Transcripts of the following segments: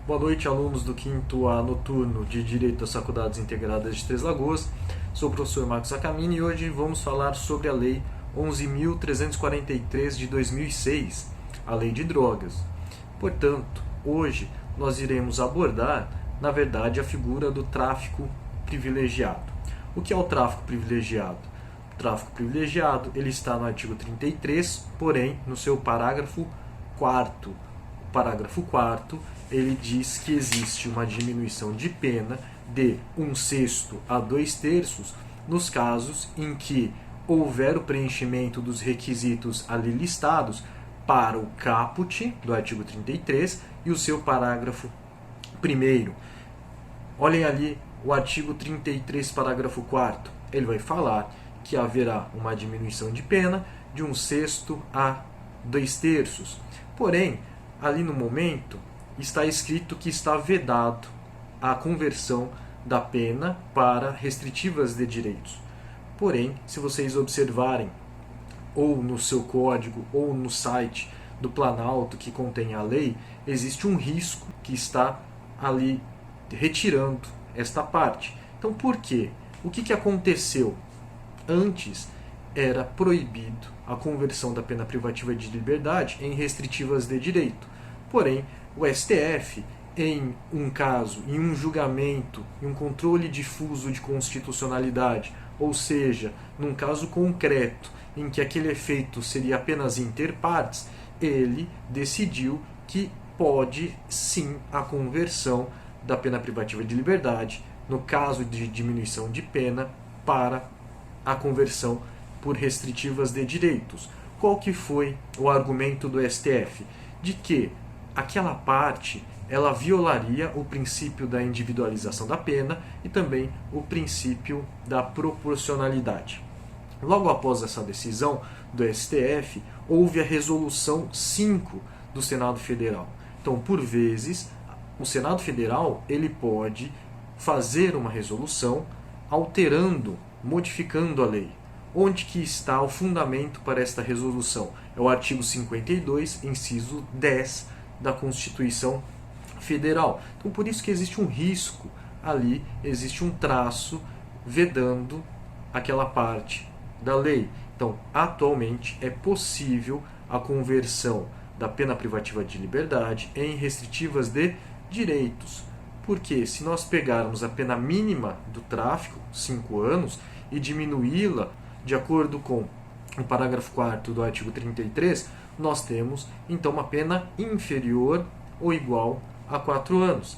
Boa noite, alunos do 5º A noturno de Direito das Faculdades Integradas de Três Lagoas. Sou o professor Marcos Acamini e hoje vamos falar sobre a Lei 11.343 de 2006, a Lei de Drogas. Portanto, hoje nós iremos abordar, na verdade, a figura do tráfico privilegiado. O que é o tráfico privilegiado? O tráfico privilegiado ele está no artigo 33, porém, no seu parágrafo 4º. O parágrafo 4º ele diz que existe uma diminuição de pena de 1/6 a 2/3 nos casos em que houver o preenchimento dos requisitos ali listados para o caput do artigo 33 e o seu parágrafo 1º. Olhem ali o artigo 33, parágrafo 4º. Ele vai falar que haverá uma diminuição de pena de 1/6 a 2/3. Porém, ali no momento, está escrito que está vedado a conversão da pena para restritivas de direitos. Porém, se vocês observarem, ou no seu código, ou no site do Planalto que contém a lei, existe um risco que está ali retirando esta parte. Então, por quê? O que aconteceu? Antes era proibido a conversão da pena privativa de liberdade em restritivas de direito. Porém, o STF, em um caso, em um julgamento, em um controle difuso de constitucionalidade, ou seja, num caso concreto, em que aquele efeito seria apenas inter partes, ele decidiu que pode sim a conversão da pena privativa de liberdade, no caso de diminuição de pena, para a conversão por restritivas de direitos. Qual que foi o argumento do STF? De que aquela parte ela violaria o princípio da individualização da pena e também o princípio da proporcionalidade. Logo após essa decisão do STF, houve a resolução 5 do Senado Federal. Então, por vezes, o Senado Federal ele pode fazer uma resolução alterando, modificando a lei. Onde que está o fundamento para esta resolução? É o artigo 52, inciso 10 da Constituição Federal. Então, por isso que existe um risco ali, existe um traço vedando aquela parte da lei. Então, atualmente é possível a conversão da pena privativa de liberdade em restritivas de direitos. Porque se nós pegarmos a pena mínima do tráfico, 5 anos, e diminuí-la de acordo com o parágrafo 4º do artigo 33, nós temos então uma pena inferior ou igual a 4 anos.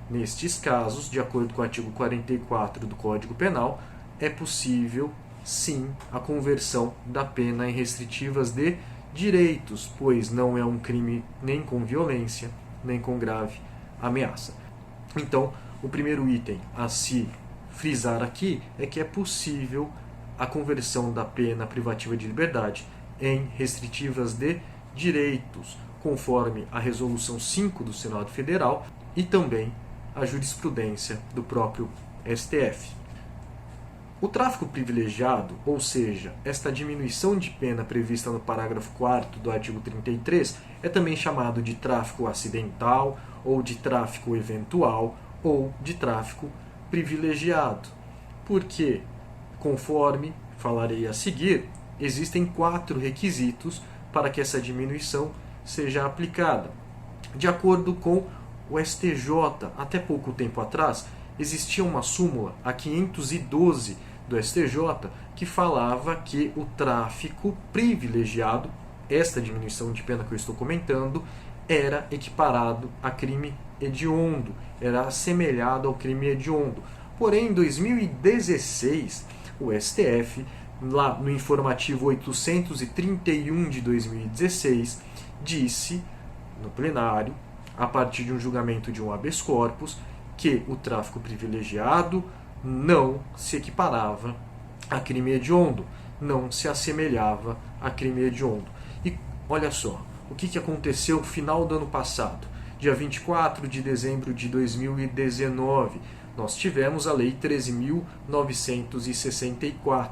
Nestes casos, de acordo com o artigo 44 do Código Penal, é possível sim a conversão da pena em restritivas de direitos, pois não é um crime nem com violência, nem com grave ameaça. Então, o primeiro item a se frisar aqui é que é possível a conversão da pena privativa de liberdade em restritivas de direitos, conforme a Resolução 5 do Senado Federal e também a jurisprudência do próprio STF. O tráfico privilegiado, ou seja, esta diminuição de pena prevista no parágrafo 4º do artigo 33, é também chamado de tráfico acidental, ou de tráfico eventual, ou de tráfico privilegiado. Porque, conforme falarei a seguir, existem 4 requisitos para que essa diminuição seja aplicada. De acordo com o STJ, até pouco tempo atrás, existia uma súmula, a 512 do STJ, que falava que o tráfico privilegiado, esta diminuição de pena que eu estou comentando, era equiparado a crime hediondo, era assemelhado ao crime hediondo. Porém, em 2016, o STF, lá no informativo 831 de 2016, disse no plenário, a partir de um julgamento de um habeas corpus, que o tráfico privilegiado não se equiparava a crime hediondo, não se assemelhava a crime hediondo. E olha só, o que aconteceu no final do ano passado? Dia 24 de dezembro de 2019, nós tivemos a Lei 13.964.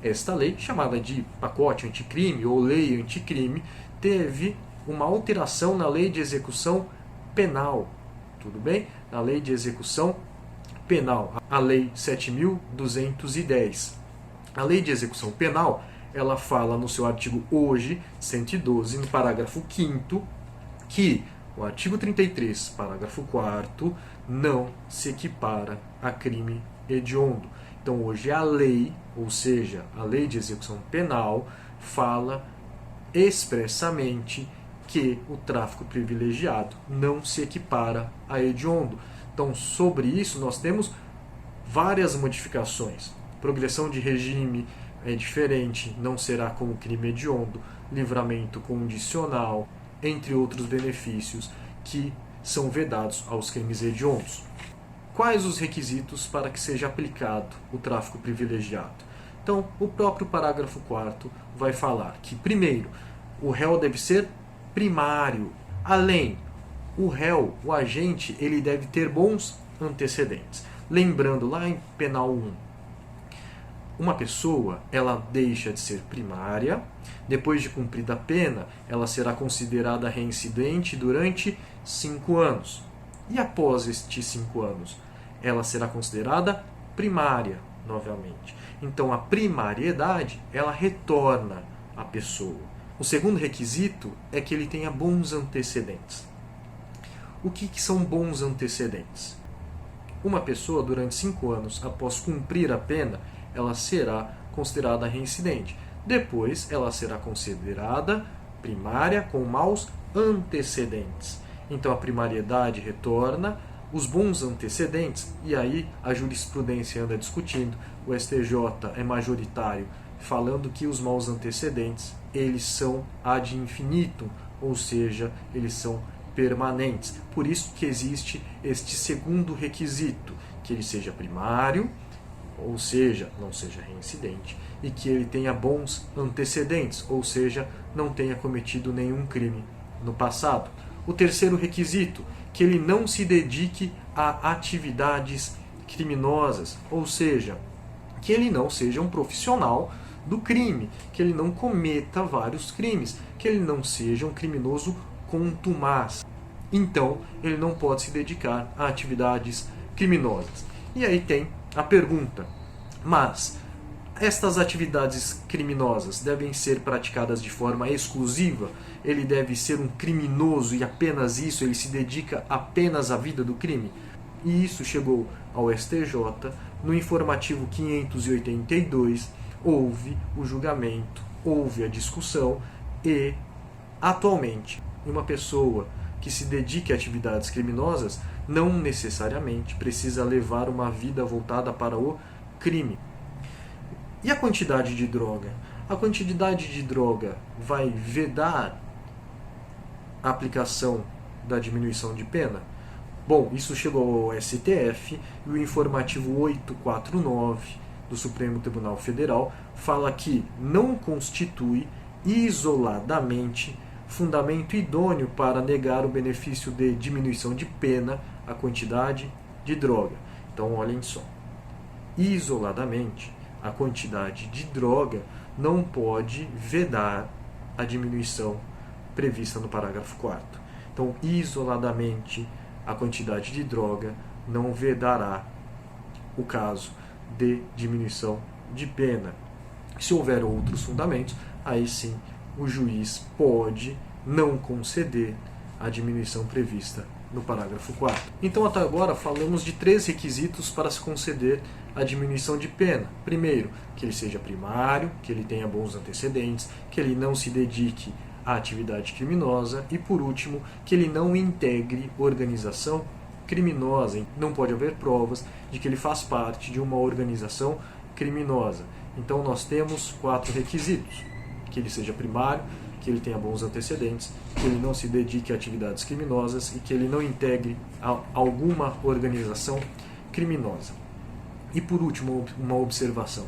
Esta lei, chamada de pacote anticrime ou lei anticrime, teve uma alteração na lei de execução penal, tudo bem? A Lei de Execução Penal, a Lei 7.210. A Lei de Execução Penal, ela fala no seu artigo hoje, 112, no parágrafo 5º, que o artigo 33, parágrafo 4º, não se equipara a crime hediondo. Então hoje a lei, ou seja, a Lei de Execução Penal, fala expressamente que o tráfico privilegiado não se equipara a hediondo. Então, sobre isso, nós temos várias modificações. Progressão de regime é diferente, não será como crime hediondo, livramento condicional, entre outros benefícios que são vedados aos crimes hediondos. Quais os requisitos para que seja aplicado o tráfico privilegiado? Então, o próprio parágrafo 4º vai falar que, primeiro, o réu deve ser primário. Além, o réu, o agente, ele deve ter bons antecedentes. Lembrando, lá em Penal 1, uma pessoa, ela deixa de ser primária, depois de cumprida a pena, ela será considerada reincidente durante 5 anos. E após estes 5 anos, ela será considerada primária novamente. Então, a primariedade, ela retorna à pessoa. O segundo requisito é que ele tenha bons antecedentes. O que são bons antecedentes? Uma pessoa, durante 5 anos, após cumprir a pena, ela será considerada reincidente. Depois, ela será considerada primária com maus antecedentes. Então, a primariedade retorna, os bons antecedentes, e aí a jurisprudência anda discutindo, o STJ é majoritário, falando que os maus antecedentes, eles são ad infinitum, ou seja, eles são permanentes. Por isso que existe este segundo requisito, que ele seja primário, ou seja, não seja reincidente, e que ele tenha bons antecedentes, ou seja, não tenha cometido nenhum crime no passado. O terceiro requisito, que ele não se dedique a atividades criminosas, ou seja, que ele não seja um profissional do crime, que ele não cometa vários crimes, que ele não seja um criminoso contumaz. Então, ele não pode se dedicar a atividades criminosas. E aí tem a pergunta, mas estas atividades criminosas devem ser praticadas de forma exclusiva? Ele deve ser um criminoso e apenas isso, ele se dedica apenas à vida do crime? E isso chegou ao STJ, no informativo 582, houve o julgamento, houve a discussão e, atualmente, uma pessoa que se dedique a atividades criminosas não necessariamente precisa levar uma vida voltada para o crime. E a quantidade de droga? A quantidade de droga vai vedar a aplicação da diminuição de pena? Bom, isso chegou ao STF e o informativo 849 do Supremo Tribunal Federal fala que não constitui isoladamente fundamento idôneo para negar o benefício de diminuição de pena à quantidade de droga. Então, olhem só. Isoladamente, a quantidade de droga não pode vedar a diminuição prevista no parágrafo 4º. Então, isoladamente, a quantidade de droga não vedará o caso de diminuição de pena. Se houver outros fundamentos, aí sim o juiz pode não conceder a diminuição prevista no parágrafo 4º. Então, até agora, falamos de 3 requisitos para se conceder a diminuição de pena. Primeiro, que ele seja primário, que ele tenha bons antecedentes, que ele não se dedique à atividade criminosa e, por último, que ele não integre organização criminosa. Não pode haver provas de que ele faz parte de uma organização criminosa. Então, nós temos 4 requisitos: que ele seja primário, que ele tenha bons antecedentes, que ele não se dedique a atividades criminosas e que ele não integre alguma organização criminosa. E por último, uma observação.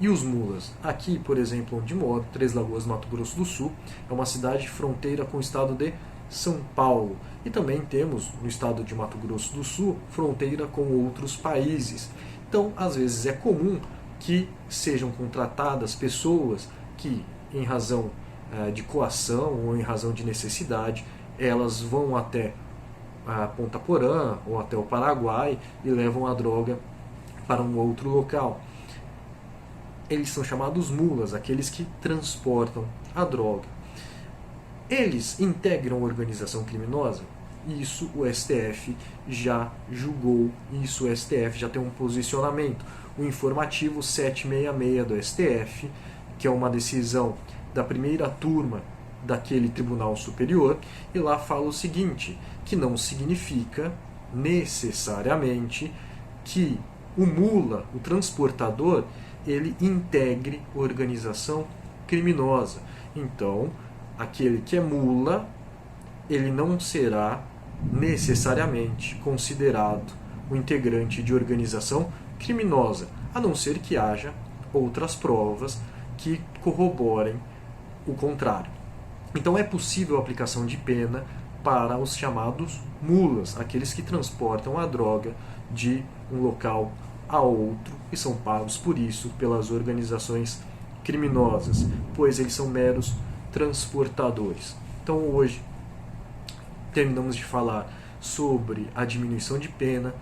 E os mulas? Aqui, por exemplo, onde moro, Três Lagoas, Mato Grosso do Sul, é uma cidade fronteira com o estado de São Paulo. E também temos, no estado de Mato Grosso do Sul, fronteira com outros países. Então, às vezes é comum que sejam contratadas pessoas que, em razão de coação ou em razão de necessidade, elas vão até a Ponta Porã ou até o Paraguai e levam a droga para um outro local. Eles são chamados mulas, aqueles que transportam a droga. Eles integram organização criminosa? Isso o STF já julgou, isso o STF já tem um posicionamento. O informativo 766 do STF, que é uma decisão da primeira turma daquele Tribunal Superior, e lá fala o seguinte, que não significa necessariamente que o mula, o transportador, ele integre organização criminosa. Então, aquele que é mula, ele não será necessariamente considerado um integrante de organização criminosa, a não ser que haja outras provas que corroborem o contrário. Então é possível a aplicação de pena para os chamados mulas, aqueles que transportam a droga de um local a outro e são pagos por isso pelas organizações criminosas, pois eles são meros transportadores. Então hoje terminamos de falar sobre a diminuição de pena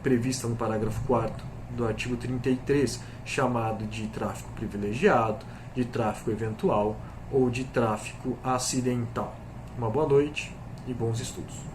prevista no parágrafo 4º do artigo 33, chamado de tráfico privilegiado, de tráfico eventual ou de tráfico acidental. Uma boa noite e bons estudos.